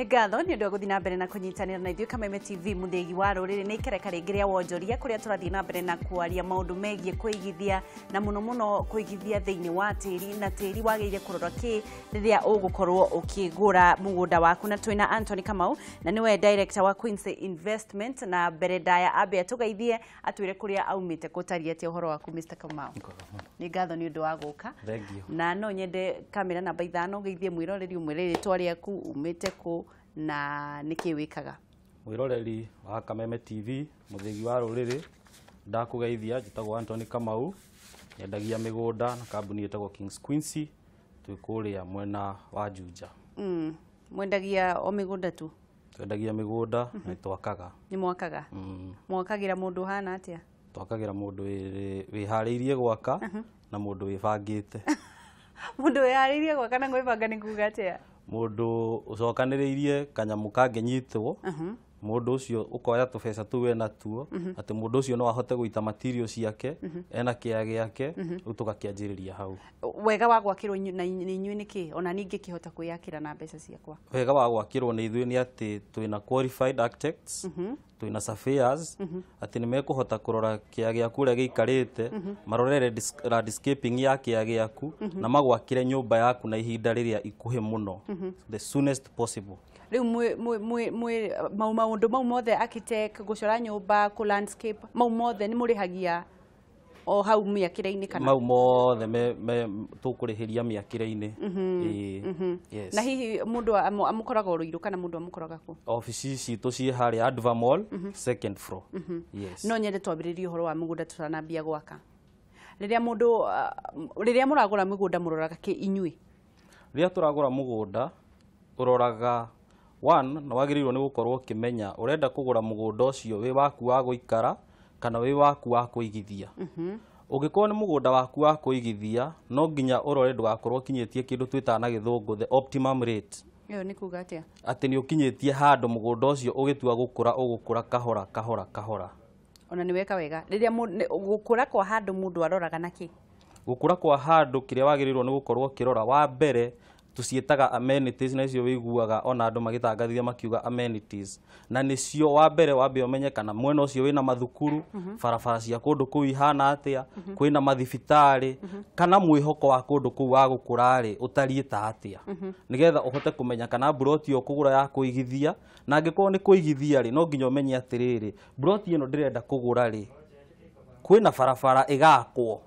Nĩ ngatho nĩ ũndũ wa gũthiĩ na mbere na kũnyitanĩra na ithuĩ Kameme TV mũthegi wa rũrĩrĩ nĩ ikereka rĩngĩ rĩa Wonjoria kũrĩa tũrathiĩ na mbere na kwaria maũndũ megiĩ kũigithia na mũno kũigithia thĩinĩ wa tĩri na tĩri wagĩrĩire kũrora kĩ rĩrĩa ũgũkorwo ũkĩgũra mũgũnda waku na twĩna Anthony Kamau na nĩwe director wa Quincy Investment na mbere ndaya ambe atũgeithie atwĩre kũrĩa aumĩte gũtaria atĩa ũhoro waku Mr. Kamau. Nĩ ngatho nĩ ũndũ wa gũka. Na no nyende kamera namba 5 ũgeithie mwĩroreri ũmwĩre rĩtwa rĩaku umĩte kũ na nĩkĩ wĩkaga. Mwĩroreri wa Kameme TV mũthegi wa rũrĩrĩ ndakugeithia njĩtagwo Anthony Kamau nyendagia mĩgũnda na kambuni ĩtagwo Kings Quincy twĩ kũrĩa mwena wa Juja. Mwendagia o mĩgũnda tu? Twendagia mĩgũnda na twakaga. Nĩ mwakaga? Mwakagĩra mũndũ hana atĩa? Twakagĩra mũndũ wĩharĩirie gwaka na mũndũ wĩbangĩte. Mũndũ wĩharĩirie gwaka na gwĩbanga nĩ kuuga atĩa? Mũndũ ũcokanĩrĩirie kanyamu kangĩnyitwo mũndũ ũcio ũkoya tũbeca tũu ena tuo atĩ mũndũ ũcio no ahote gũita material ciake ena kĩaya gĩake rĩu tũgakĩanjĩrĩria hau. Wega wa gwakĩrwo na inyuĩ nĩkĩ ona ningĩ kĩhota kwĩyakĩra na mbeca ciakwa? Wega wa gwakĩrwo nĩ ithuĩ nĩ atĩ twĩna qualified architects twĩna surveyors atĩ nĩ mekũhota kũrora kĩaya gĩaku ũrĩa gĩikarĩte marorere landscaping ya kĩaya gĩaku na magwakĩre nyũmba yaku na ihinda rĩrĩa ikuhĩ mũno the soonest possible. Rĩu maũndũ mau mothe architect gũcora nyũmba ku landscape mau mothe nĩ mũrĩhagia o hau mĩakĩre-inĩ kana? Mau mothe tũkũrĩhĩria mĩakĩre-inĩ. Yes. Na hihi mũndũ amũkoraga Rũirũ kana mũndũ amũkoraga kũ? Ofici citũ ciĩ harĩa Adva Mall second floor. Yes. No nyende twambĩrĩrie ũhoro wa mũgũnda tũtanambia gwaka. Rĩrĩa mũragũra mũgũnda mũroraga kĩ inyuĩ? Rĩrĩa tũragũra mũgũnda ũroraga one na wagĩrĩirwo nĩ gũkorwo ũkĩmenya ũrenda kũgũra mũgũnda ũcio wĩ waku wa gũikara kana wĩ waku wa kũigithia. Ũngĩkorwo nĩ mũgũnda waku wa kũigithia no nginya ũrore ndũgakorwo ũkinyĩtie kĩndũ twĩtaga na gĩthũngũ the optimum rate. Ĩyo nĩ kuuga atĩa? Atĩ nĩ ũkinyĩtie handũ mũgũnda ũcio ũgĩtua ũgũkũra kahora. Ona nĩ weka wega rĩrĩa gũkũra kwa handũ mũndũ aroraga nakĩ? Gũkũra kwa handũ kĩrĩa wagĩrĩirwo nĩ gũkorwo ũkĩrora wa mbere tuciĩtaga amenities na icio wĩiguaga ona andũ magĩtangathithia makiuga amenities na nĩcio wa mbere wambe ũmenye kana mwena ũcio wĩna mathukuru barabara cia kũndũ kũu ihana atĩa kwĩna mathibitarĩ kana mwĩhoko wa kũndũ kũu wa gũkũra-rĩ ũtariĩ ta atĩa nĩgetha ũhote kũmenya kana buroti ĩyo kũgũra ya kũigithia na angĩkorwo nĩ kũigithia-rĩ no nginya ũmenye atĩrĩrĩ buroti ĩno ndĩrenda kũgũra-rĩ kwĩna barabara ĩgakwo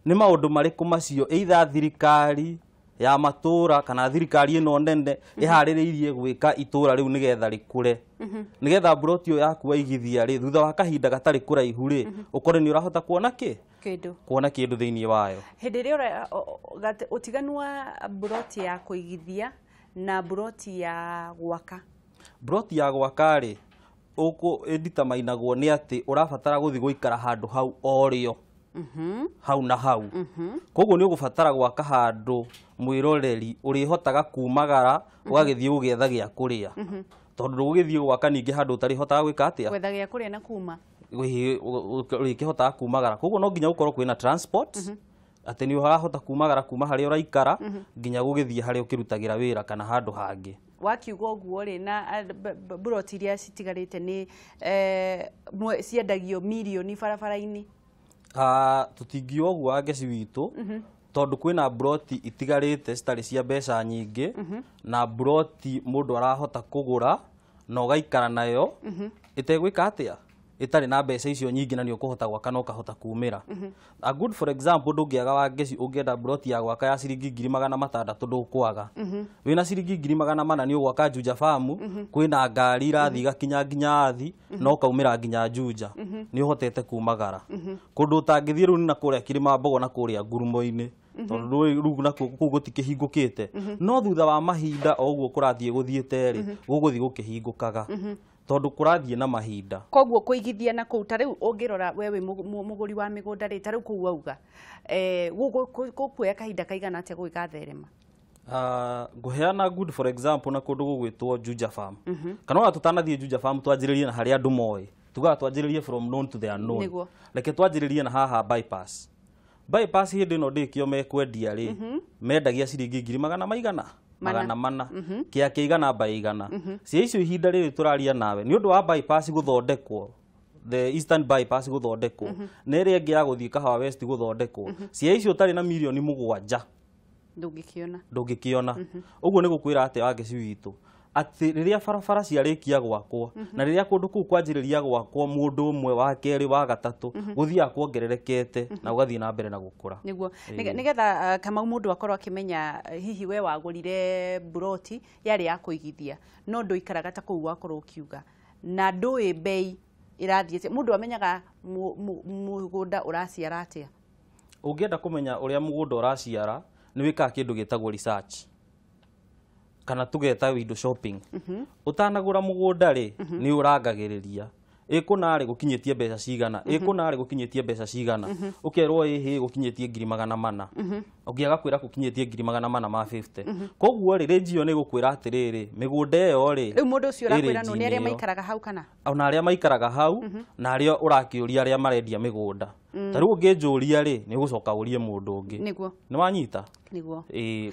nĩ maũndũ marĩkũ macio either thirikari ya matũra kana thirikari ĩno nene ĩharĩrĩirie gwĩka itũra rĩu nĩgetha rĩkũre nĩgetha buroti ĩyo yaku waigithia-rĩ thutha wa kahinda gatarĩ kũraihu-rĩ ũkore nĩ ũrahota kuona kĩndũ thĩinĩ wayo. Hĩndĩ ĩrĩa ũtiganu wa buroti ya kũigithia na buroti ya gwaka? Buroti ya gwaka-rĩ ĩnditamainagwo nĩ atĩ ũrabatara gũthiĩ gũikara handũ hau orĩo hau na hau. Koguo nĩ ũgũbatara gwaka handũ mwĩroreri ũrĩhotaga kumagara ũgagĩthiĩ ũgĩetha gĩa kũrĩa tondũ ndũgũgĩthiĩ gwaka ningĩ handũ ũtarĩhotaga gwĩka atĩa? Gwetha gĩa kũrĩa na kuma. Ũrĩkĩhotaga kumagara koguo no nginya gũkorwo kwĩna transport atĩ nĩ ũrahota kumagara kuma harĩa ũraikara nginya gũgĩthiĩ harĩa ũkĩrutagĩra wĩra kana handũ hangĩ. Wakiuga ũguo-rĩ na buroti iria citigarĩte nĩ ciendagio mirioni barabara-inĩ? Tũtingiuga ũguo angeci witũ tondũ kwĩna buroti itigarĩte citarĩ cia mbeca nyingĩ na buroti mũndũ arahota kũgũra na ũgaikara nayo ĩtegwĩka atĩa ĩtarĩ na mbeca icio nyingĩ na nĩ ũkũhota gwaka na ũkahota kumĩra. A good for example ndũngĩaga wangeci ũngĩenda buroti ya gwaka ya ciringi 600,000 ndũkwaga. Wĩna ciringi 400,000 nĩ ũgwaka Juja farm kwĩna ngari irathiĩ igakinya nginya athi no kaumĩra nginya Juja nĩ ũhotete kumagara. Kũndũ ũtangĩthiĩ rĩu na kũrĩa kĩrĩma Mbogo na kũrĩa ngurumo-inĩ tondũ rĩu nakũo gũtikĩhingũkĩte no thutha wa mahinda o ũguo kũrathiĩ gũthiĩte-rĩ gũgũthiĩ gũkĩhingũkaga tondũ kũrathiĩ na mahinda. Koguo kũigithia na kũu ta rĩu ũngĩrora we wĩ mũgũri wa mĩgũnda-rĩ ta rĩu kũu wauga gũkuoya kahinda kaigana atĩa gũgĩgatherema? Ngũheana good for example na kũndũ gũgwĩtwo Juja farm kana ona tũtanathiĩ Juja farm twanjĩrĩrie na harĩa andũ moĩ tugaga twanjĩrĩrie from known to the unknown. Reke twanjĩrĩrie na haha bypass hĩndĩ ĩno ndĩkĩo mekwendia-rĩ mendagia ciringi 100,000 magana mana kia kĩigana baigana cia icio ihinda rĩrĩ tũraria nawe nĩ ũndũ wa bypass gũthondekwo the Eastern bypass gũthondekwo nĩ ĩrĩa ĩngĩ ya gũthiĩ Kahawa West gũthondekwo cia icio ũtarĩ na mirioni 7 ndũngĩkĩona ũguo nĩ gũkwĩra atĩ wa gĩcigo witũ atĩ rĩrĩa barabara ciarĩkia gwakwo na rĩrĩa kũndũ kũu kwanjĩrĩria gwakwo mũndũ ũmwe wa kerĩ wa gatatũ gũthiaga kuongererekete na ũgathiĩ na mbere na gũkũra nĩguo nĩgetha Kamau mũndũ akorwo akĩmenya hihi we wagũrire buroti yarĩ ya kũigithia no ndũikaraga ta kũu wakorwo ũkiuga na ndũĩ bei irathiĩ mũndũ amenyaga mũgũnda ũraciara atĩa ũngĩenda kũmenya ũrĩa mũgũnda ũraciara nĩ wĩkaga kĩndũ gĩtagwo research kana tugeta window shopping utanagura mũgũnda rĩ nĩ ũrangagĩrĩria ĩkũnarĩ gũkinyĩtie mbeca cigana ĩkũnarĩ gũkinyĩtie mbeca cigana ũkerwo ĩhĩ gũkinyĩtie 400,000 ũngĩaga kwĩra gũkinyĩtie 450 koguo rĩ rĩnjio nĩ gũkwĩra atĩrĩrĩ mĩgũnda ĩyo rĩ rĩu mũndũ ũcio ũrakwĩra nĩ arĩa maikaraga hau kana ona arĩa maikaraga hau na arĩa ũrakĩũria arĩa marendia mĩgũnda ta rĩu ũngĩnjũria rĩ nĩ ũgũcoka ũrie mũndũ ũngĩ nĩ wanyita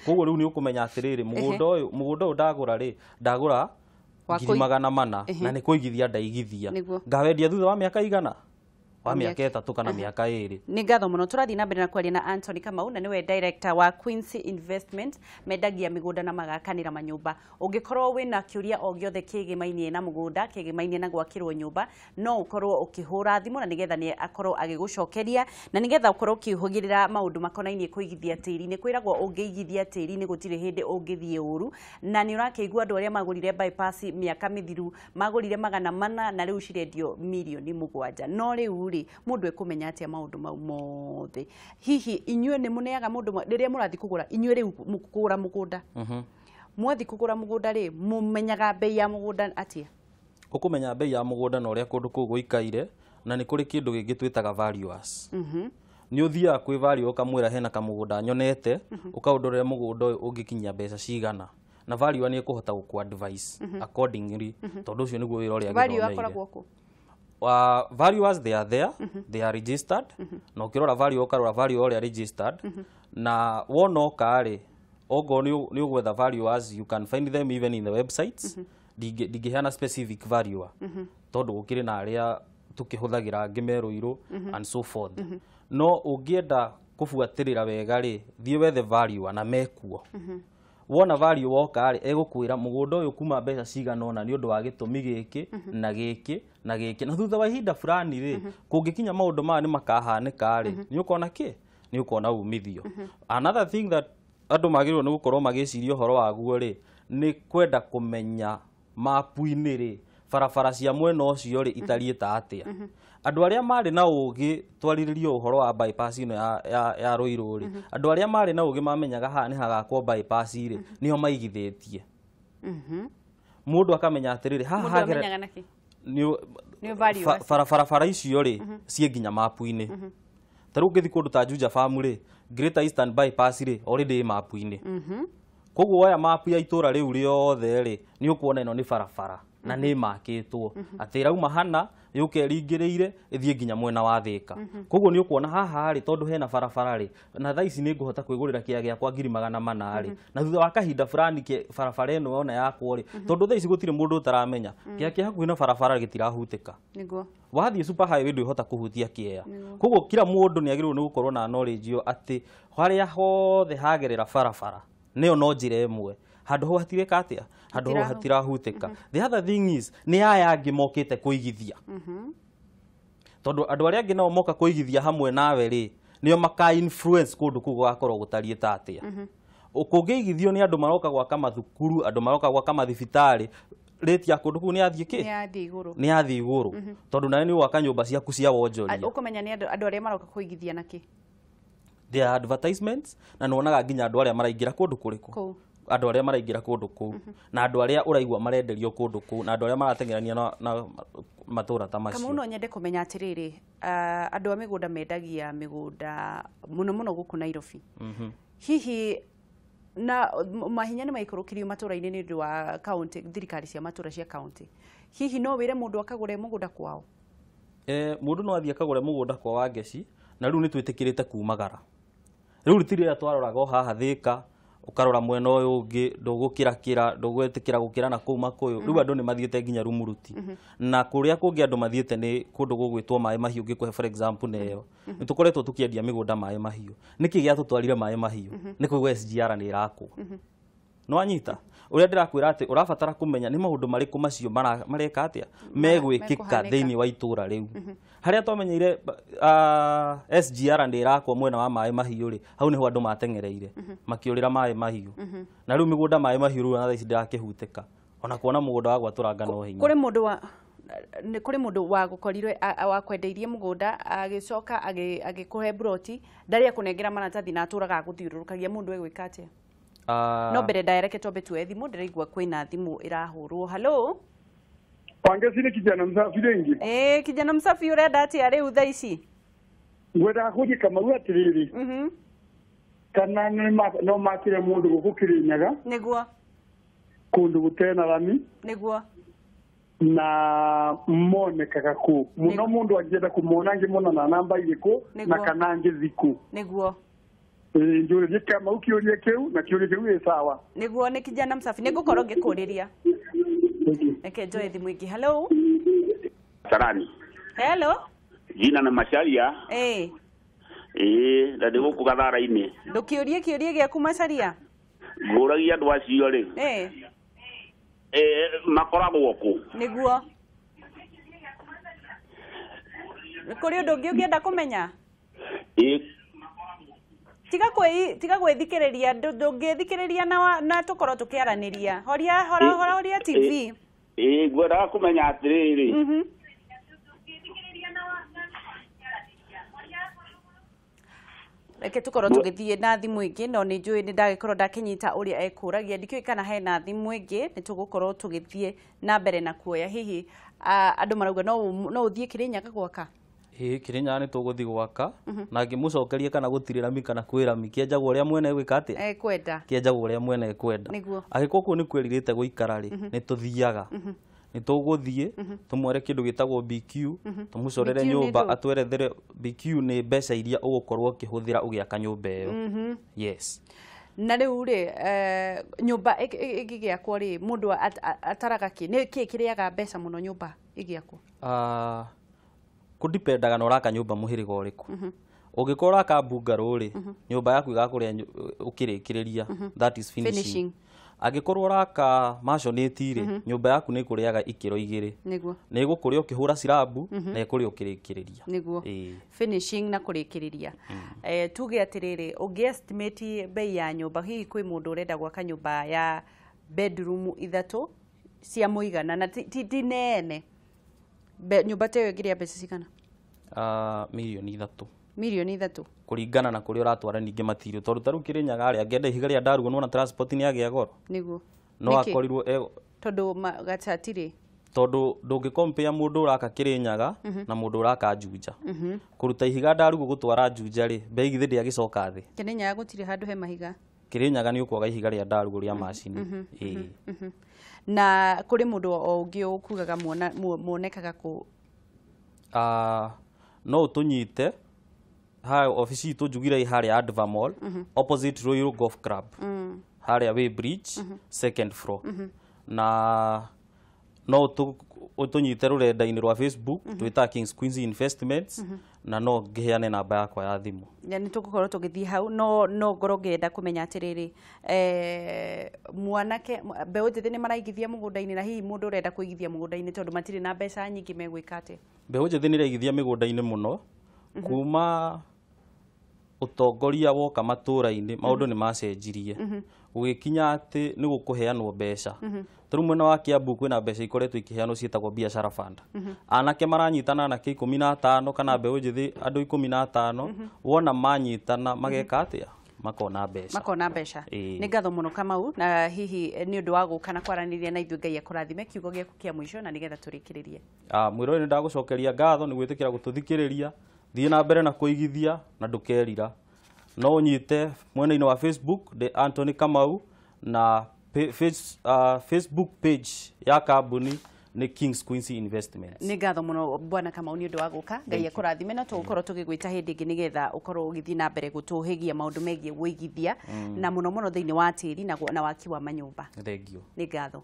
koguo rĩu nĩ ũkũmenya atĩrĩrĩ mũgũnda ũyũ ndagũra rĩ ndagũra 400,000 na nĩ kũigithia ndaigithia ngawendia thutha wa mĩaka igana wa mĩaka 3 kana mĩaka 2 nĩ ngatho mũno tũrathiĩ na mbere na kwaria na Anthony Kamau na niwe director wa Quincy Investment mendagia mĩgũnda na magakanĩra manyũmba ũngĩkorwo wĩna kĩũria o gĩothe kĩgĩmainie na mũgũnda kĩgĩmainie na gwakĩrwo nyũmba no ũkorwo ũkĩhũra thimũ na nĩgetha nĩ akorwo agĩgũcokeria na nĩgetha ũkorwo ũkĩhũgĩrĩra maũndũ makonainie kũigithia tĩri-inĩ kwĩragwo ũngĩigithia tĩri-inĩ gũtirĩ hĩndĩ ũngĩthiĩ ũru na nĩ ũrakĩigua andũ arĩa magũrire bypass mĩaka mĩthiru magũrire 400 na rĩu cirendio mirioni 7 no rĩu mũndũ ekumenya atia maũndũ mau mothe hihi inyuĩ nĩ mũneaga mũndũ rĩrĩa mũrathi kũgũra inyuĩ rĩu kũgũra mũgũnda mwathi kũgũra mũgũnda rĩ mũmenyaga bei ya mũgũnda atia ũkũmenya bei ya mũgũnda na ũrĩa kũndũ kũu gũikaire na nĩ kũrĩ kĩndũ gĩngĩ twĩtaga valuers nĩ ũthiaga kwĩ value ũkamwĩra hena kamũgũnda nyonete ũkaũndorera mũgũnda ũyũ ũngĩkinyia mbeca cigana na value nĩ ĩkũhota gũkũ advice accordingly tondũ ũcio nĩguo wĩra ũrĩa gĩthomeire valuers they are there they are registered na ukirora value ukarora value ũrĩa registered na wonoka rĩ ogo nĩ ũgwetha valuers you can find them even in the websites ndingĩheana specific valuer tondũ gũkĩrĩ na arĩa tũkĩhũthagĩra ngĩmerũirũ and so forth no ũngĩenda kũbuatĩrĩra wega rĩ thiĩ wethe valuer na mekuo wona value woka rĩ egũkwĩra mũgũnda ũyũ kuma mbeca cigana ona nĩ ũndũ wa gĩtũmi gĩkĩ na gĩkĩ na gĩkĩ na thutha wa ihinda fulani rĩ kũngĩkinya maũndũ maya nĩ makahanĩka rĩ nĩ ũkona kĩ nĩ ũkona umithio another thing that andũ magĩrĩirwo nĩ gũkorwo magĩciria ũhoro waguo rĩ nĩ kwenda kũmenya mapu-inĩ rĩ barabara cia mwena ũcio rĩ itariĩ ta atĩa andũ arĩa marĩ na ũgĩ twarĩrĩrio ũhoro wa bypass ĩno ya Rũirũ rĩ andũ arĩa marĩ na ũgĩ mamenyaga haha nĩ hagakwo bypass rĩ nĩo maigithĩtie mũndũ akamenya atĩrĩrĩ haha hagera barabara icio rĩ ciĩ nginya mapu-inĩ ta rĩu ũngĩthiĩ kũndũ ta Juja Farm rĩ Greater Eastern bypass rĩ already mapu-inĩ koguo woya mapu ya itũra rĩu rĩothe rĩ nĩ ũkuona ĩno nĩ barabara na nĩ makĩtwo atĩ rauma hana yũke ringĩrĩire ĩthiĩ nginya mwena wa Thĩka koguo nĩ ũkuona haha rĩ tondũ hena barabara rĩ na thaa ici nĩ ngũhota kwĩgũrĩra kĩaya gĩakwa 400,000 rĩ na thutha wa kahinda fulani barabara ĩno ona yakwo rĩ tondũ thaa ici gũtirĩ mũndũ ũtaramenya kĩaya kĩa hakuhĩ na barabara gĩtirahutĩka wathiĩ super highway ndũhota kũhutia kĩaya koguo kila mũndũ nĩ agĩrĩirwo nĩ gũkorwo na knowledge ĩyo atĩ harĩa hothe hagerera barabara nĩyo no njĩra ĩmwe handũ ho hatireka atĩa handũ ho hatirahutĩka the other thing is nĩ aya angĩ mokĩte kũigithia tondũ andũ arĩa angĩ nao moka kũigithia hamwe nawe rĩ nĩo maka influence kũndũ kũu gũgakorwo gũtariĩ ta atĩa kũngĩigithio nĩ andũ maroka gwaka mathukuru andũ maroka gwaka mathibitarĩ rate ya kũndũ kũu nĩ yathiĩ kĩ nĩ yathiĩ igũrũ tondũ nawe nĩ ũgwaka nyũmba ciaku cia wonjoria ũkũmenya nĩ andũ arĩa maroka kũigithia na kĩ there are advertisements na nĩwonaga nginya andũ arĩa maraingĩra kũndũ kũrĩkũ andũ arĩa maraingĩra kũndũ kũu na andũ arĩa ũraigua marenderio kũndũ kũu na andũ arĩa marateng'erania na matũra ta macio Kamau no nyende kũmenya atĩrĩrĩ andũ a mĩgũnda mendagia mĩgũnda mũno mũno gũkũ Nairobi hihi na mahinya nĩ maikũrũkirio matũra-inĩ nĩ ũndũ wa county thirikari cia matũra cia county hihi no wĩre mũndũ akagũre mũgũnda kwao mũndũ no athiĩ akagũre mũgũnda kwa Wangeci na rĩu nĩ twĩtĩkĩrĩte kumagara rĩu rĩtirĩ rĩrĩa twaroraga haha Thĩka ukarora mwena uyu ungi ndugukira ndugwetikira gukira na kuu makuyu riu andu ni mathiete nginya rumuruti na kuria kungi andu mathiete ni kundu gugwitwo mai mahiu ngikuhe for example neyo nitukoretwo tukiendia migunda mai mahiu niki gia tutwarire mai mahiu ni kuigwa SGR ni irakwo no anyita uria ndirakwira ati urabatara kumenya ni maundu mariku macio mareka atia megwikika thiini wa itura riu haria twamenyeire SGR ndi irakwo mwena wa mai mahiu ri hau niho andu matengereire makiurira mai mahiu na riu migunda mai mahiu riu na thaici ndirakihuteka ona kuona mugunda wagwa turanga no hinya kuri mundu wa gukorirwe wa kwendeirie mugunda agicoka agikuhe broti ndari akunengera maratathi na aturaga aguthiururukagia mundu egwika atia no mbere ndaereke tobe tu thimu ndiraigua kwina thimu irahurwo hello Pange sine kijana msafi rengi. Kijana msafi urenda atia riu thaa ici? Ngwenda kuji kama ua tiriri. Kana no makire mundu gukukirinyaga. Niguo. Kundu gutena rami. Niguo. Na monekaga ku. Muno mundu angienda kumona ngimona na namba iriku na kana ngiziku. Niguo. Njuri kama ukiuria kiu na kiuria kiu ni sawa. Niguo ni kijana msafi nigukorwo ngikuriria. Okay, joy thimu ingi. Hello. Sarani. Hello. Jina na Macharia. Na ndigo kugathara-ini. Ndukiurie kiurie giaku Macharia. Nguragia andu acio ri. Makoragwo ku. Niguo. Kuri undu ungi ungienda kumenya? Tiga gwithikiriria ndungithikiriria na tukorwo tukiaraniria. Horia TV. Ngwenda kumenya atiriri. Reke tukorwo tugithie na thimu ingi no ni njui ni ndagikorwo ndakinyita uria ekuragia ndikioi kana hena thimu ingi ni tugukorwo tugithie na mbere na kuoya hihi andu marauga no uthie Kirinyaga gwaka Kirinyaga ni tuguthi gwaka na ngimucokerie kana gutirira mi kana kwira mi kienjaga uria mwene gwika atia kwenda kienjaga uria mwene kwenda agiko ku ni kwiririte guikara ri ni tuthiaga ni tuguthie tumwere kindu gitagwo BQ tumucorere nyumba atwerethere BQ ni mbeca iria ugukorwo kihuthira ugiaka nyumba iyo yes na riu ri nyumba igigiakwo ri mundu ataraga ki ni kiriaga mbeca muno nyumba igiakwo kudipendaga na uraka nyumba muhiriga uriku ugikora ka bungalow ri nyumba yaku igakuria ukirikiriria that is finishing agikorwo uraka masionate ri nyumba yaku ni kuriaga ikiro igiri niguo ni gukuria ukihura sirabu na ikuria ukirikiriria niguo finishing na kurikiriria tuge atiriri ungi estimate bei ya nyumba hihi kwi mundu urenda gwaka nyumba ya bedroom ithatu cia muigana na ti nene nyumba teyo ngiria mbeca cigana milioni 3 milioni 3 kuringana na kuria uratwara ningi material tondu taru Kirinyaga ari angenda ihiga ria ndarugo nona transport ni agia goro niguo no akorirwo tondu gathatiri tondu ndungicompare mundu uraka Kirinyaga na mundu uraka Juja kuruta ihiga ndarugo gutwara Juja ri bei githi ndiagicoka thi Kirinyaga gutiri handu he mahiga Kirinyaga ni ukwaga ihiga ria ndarugo ria machine na kuri mundu o ungi ukugaga muonekaga ku no tunyite ha office itu njugire haria Adva Mall opposite Royal Golf Club haria Way Bridge second floor na no tunyite rurenda-ini rwa Facebook twita Kings Queens Investments na no ngiheane namba yakwa ya thimu ni tugukorwo tugithie hau no ngoro ngenda kumenya atiriri mwanake mbeu njithi ni maraigithia mugunda-ini na hihi mundu urenda kuigithia mugunda-ini tondu matiri na mbeca nyingi megwika atia mbeu njithi ni raigithia migunda-ini muno kuma utongoria woka matura-ini maundu ni macenjirie ugikinya ati ni gukuheanwo mbeca turu mwena wa Kiambu kwina mbeca ikoretwo ikiheanwo cietagwo biashara fund anake maranyitana anake 15 kana mbeu njithi andu 15 wona manyitana mageka atia makona mbeca ni ngatho muno Kamau na hihi ni undu wa gukana kwaraniria na ithu Ngai akurathime kiugo giaku kia mwisho na nigetha turikiririe mwiro ni ndagucokeria ngatho ni gwitikira gututhikiriria thie na mbere na kuigithia na ndukerira no unyite mwena-ini wa Facebook de Anthony Kamau na Facebook page ya kambuni nĩ Kings Queens Investments. Nĩ ngatho mũno bwana Kamau nĩ ũndũ wa gũka. Ngai akũrathime no tũgũkorwo tũgĩgwĩta hĩndĩ ĩngĩ nĩgetha ũkorwo ũgĩthiĩ na mbere gũtũhĩgia maũndũ megiĩ wĩigithia na mũno mũno thĩinĩ wa tĩri na waki wa manyũmba. Thank you. Nĩ ngatho.